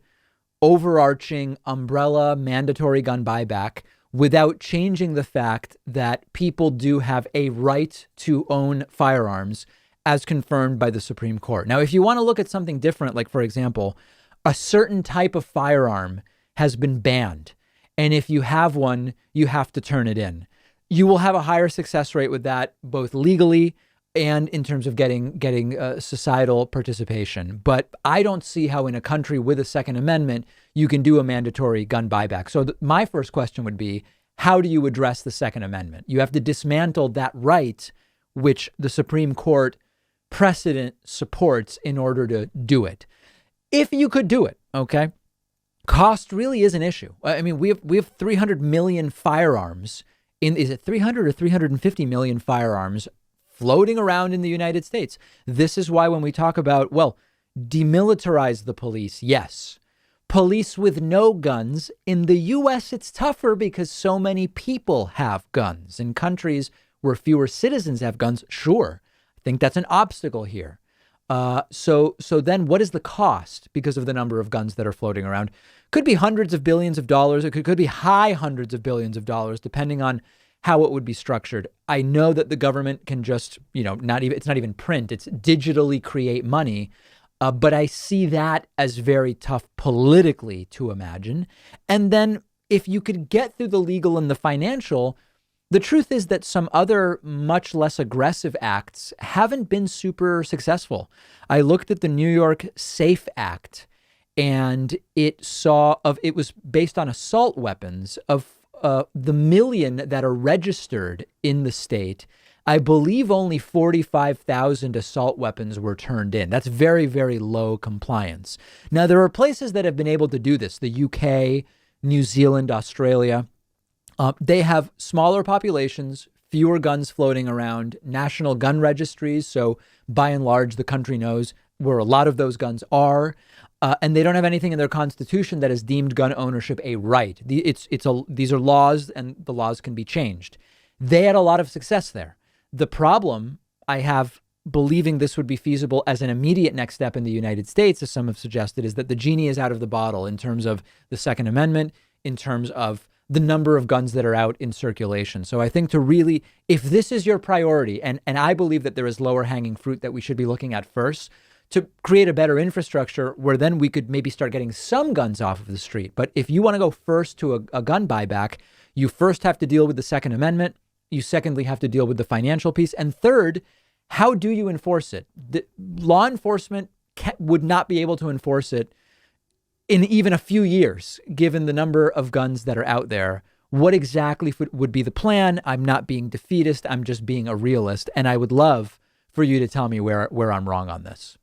overarching umbrella mandatory gun buyback without changing the fact that people do have a right to own firearms as confirmed by the Supreme Court. Now, if you want to look at something different, like, for example, a certain type of firearm has been banned, and if you have one, you have to turn it in. You will have a higher success rate with that, both legally and in terms of getting societal participation. But I don't see how in a country with a Second Amendment, you can do a mandatory gun buyback. So my first question would be, how do you address the Second Amendment? You have to dismantle that right, which the Supreme Court precedent supports in order to do it. If you could do it, okay, cost really is an issue. I mean, we have 300 million firearms. Is it 300 or 350 million firearms floating around in the United States? This is why when we talk about, well, demilitarize the police, yes. Police with no guns. In the U.S., it's tougher because so many people have guns. In countries where fewer citizens have guns, sure. I think that's an obstacle here. So then what is the cost because of the number of guns that are floating around? Could be hundreds of billions of dollars. It could be high hundreds of billions of dollars, depending on how it would be structured. I know that the government can just, it's not even print, it's digitally create money. But I see that as very tough politically to imagine. And then if you could get through the legal and the financial, the truth is that some other much less aggressive acts haven't been super successful. I looked at the New York SAFE Act, and it was based on assault weapons. Of the million that are registered in the state, I believe only 45,000 assault weapons were turned in. That's very, very low compliance. Now, there are places that have been able to do this. The UK, New Zealand, Australia. They have smaller populations, fewer guns floating around, national gun registries. So by and large, the country knows where a lot of those guns are. And they don't have anything in their constitution that has deemed gun ownership a right. These are laws, and the laws can be changed. They had a lot of success there. The problem I have believing this would be feasible as an immediate next step in the United States, as some have suggested, is that the genie is out of the bottle in terms of the Second Amendment, in terms of the number of guns that are out in circulation. So I think if this is your priority, and I believe that there is lower hanging fruit that we should be looking at first, to create a better infrastructure where then we could maybe start getting some guns off of the street. But if you want to go first to a gun buyback, you first have to deal with the Second Amendment. You secondly have to deal with the financial piece. And third, how do you enforce it? The law enforcement would not be able to enforce it in even a few years, given the number of guns that are out there What exactly would be the plan? I'm not being defeatist. I'm just being a realist. And I would love for you to tell me where I'm wrong on this.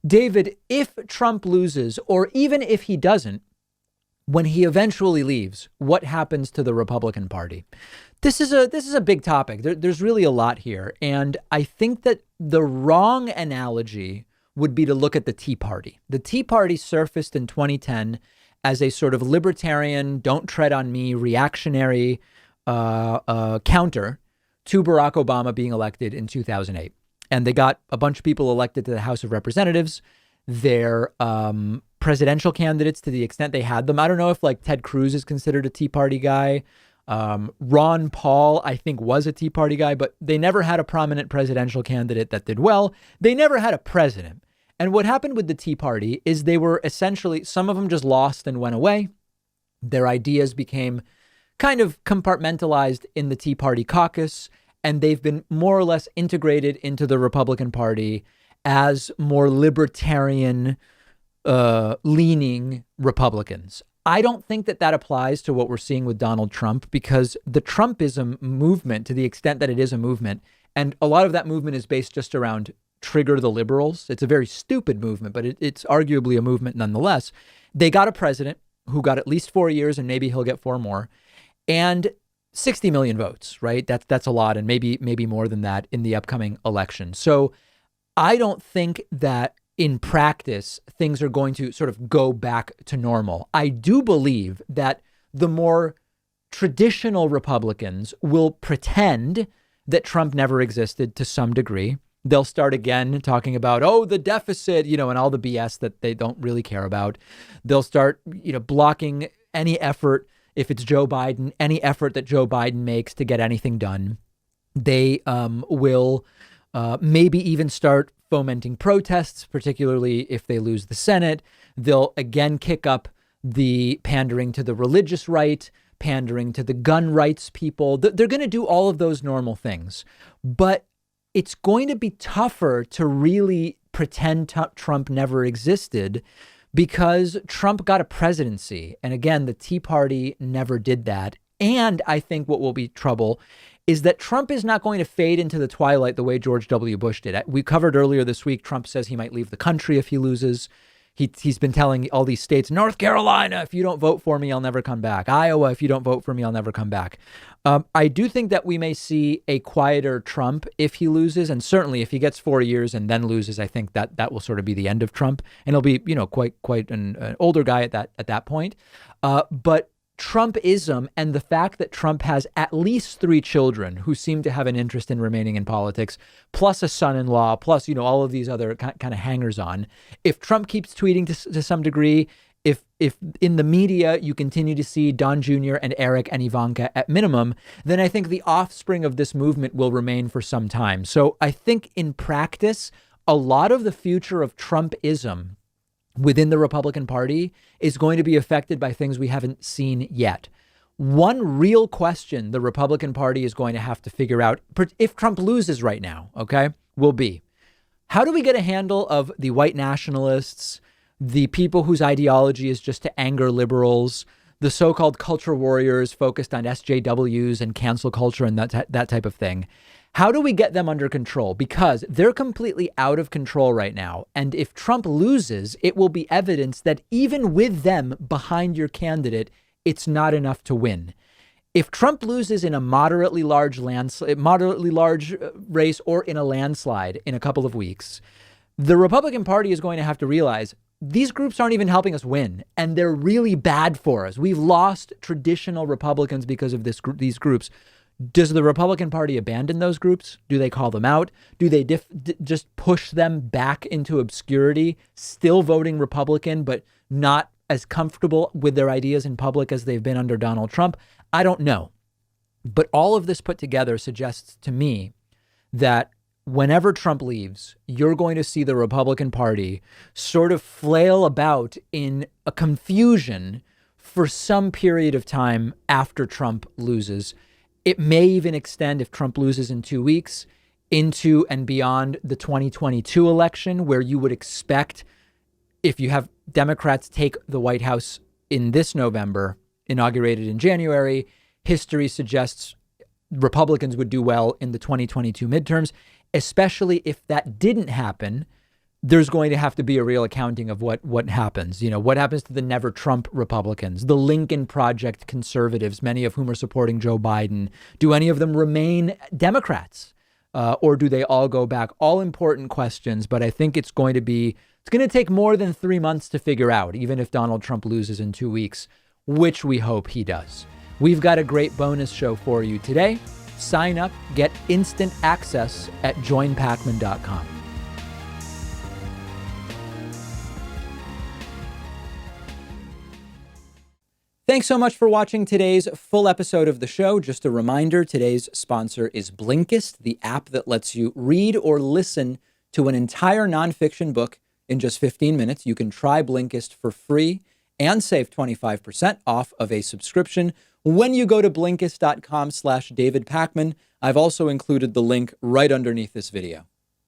David, if Trump loses, or even if he doesn't, when he eventually leaves, what happens to the Republican Party? This is a big topic. There's really a lot here. And I think that the wrong analogy would be to look at the Tea Party. The Tea Party surfaced in 2010 as a sort of libertarian, don't tread on me, reactionary counter to Barack Obama being elected in 2008. And they got a bunch of people elected to the House of Representatives. They're presidential candidates to the extent they had them. I don't know if like Ted Cruz is considered a Tea Party guy. Ron Paul, I think, was a Tea Party guy, but they never had a prominent presidential candidate that did well. They never had a president. And what happened with the Tea Party is they were essentially, some of them just lost and went away. Their ideas became kind of compartmentalized in the Tea Party caucus, and they've been more or less integrated into the Republican Party as more libertarian leaning Republicans. I don't think that applies to what we're seeing with Donald Trump, because the Trumpism movement, to the extent that it is a movement, and a lot of that movement is based just around trigger the liberals. It's a very stupid movement, but it's arguably a movement nonetheless. They got a president who got at least 4 years, and maybe he'll get 4 more, and 60 million votes, right? That's a lot, and maybe more than that in the upcoming election. So I don't think that in practice, things are going to sort of go back to normal. I do believe that the more traditional Republicans will pretend that Trump never existed to some degree. They'll start again talking about, the deficit, and all the BS that they don't really care about. They'll start, blocking any effort, if it's Joe Biden, any effort that Joe Biden makes to get anything done. They will maybe even start fomenting protests, particularly if they lose the Senate. They'll again kick up the pandering to the religious right, pandering to the gun rights people. They're going to do all of those normal things. But it's going to be tougher to really pretend Trump never existed, because Trump got a presidency. And again, the Tea Party never did that. And I think what will be trouble is that Trump is not going to fade into the twilight the way George W. Bush did. We covered earlier this week, Trump says he might leave the country if he loses. He's been telling all these states, North Carolina, if you don't vote for me, I'll never come back. Iowa, if you don't vote for me, I'll never come back. I do think that we may see a quieter Trump if he loses. And certainly if he gets 4 years and then loses, I think that will sort of be the end of Trump. And he'll be, quite an older guy at that point. But Trumpism and the fact that Trump has at least 3 children who seem to have an interest in remaining in politics, plus a son-in-law, plus, all of these other kind of hangers on. If Trump keeps tweeting to some degree, if in the media you continue to see Don Jr. and Eric and Ivanka at minimum, then I think the offspring of this movement will remain for some time. So I think in practice, a lot of the future of Trumpism within the Republican Party is going to be affected by things we haven't seen yet. One real question the Republican Party is going to have to figure out, if Trump loses right now, will be, how do we get a handle of the white nationalists, the people whose ideology is just to anger liberals, the so-called culture warriors focused on SJWs and cancel culture and that type of thing? How do we get them under control? Because they're completely out of control right now. And if Trump loses, it will be evidence that even with them behind your candidate, it's not enough to win. If Trump loses in a moderately large race or in a landslide in a couple of weeks, the Republican Party is going to have to realize these groups aren't even helping us win, and they're really bad for us. We've lost traditional Republicans because of these groups. Does the Republican Party abandon those groups? Do they call them out? Do they just push them back into obscurity, still voting Republican, but not as comfortable with their ideas in public as they've been under Donald Trump? I don't know. But all of this put together suggests to me that whenever Trump leaves, you're going to see the Republican Party sort of flail about in a confusion for some period of time after Trump loses. It may even extend, if Trump loses in 2 weeks, into and beyond the 2022 election, where you would expect, if you have Democrats take the White House in this November, inaugurated in January, history suggests Republicans would do well in the 2022 midterms, especially if that didn't happen. There's going to have to be a real accounting of what happens. You know, what happens to the Never Trump Republicans, the Lincoln Project conservatives, many of whom are supporting Joe Biden? Do any of them remain Democrats? Or do they all go back? All important questions, but I think it's going to take more than 3 months to figure out, even if Donald Trump loses in 2 weeks, which we hope he does. We've got a great bonus show for you today. Sign up, get instant access at joinpakman.com. Thanks so much for watching today's full episode of the show. Just a reminder, today's sponsor is Blinkist, the app that lets you read or listen to an entire nonfiction book in just 15 minutes. You can try Blinkist for free and save 25% off of a subscription when you go to Blinkist.com/David Pakman. I've also included the link right underneath this video.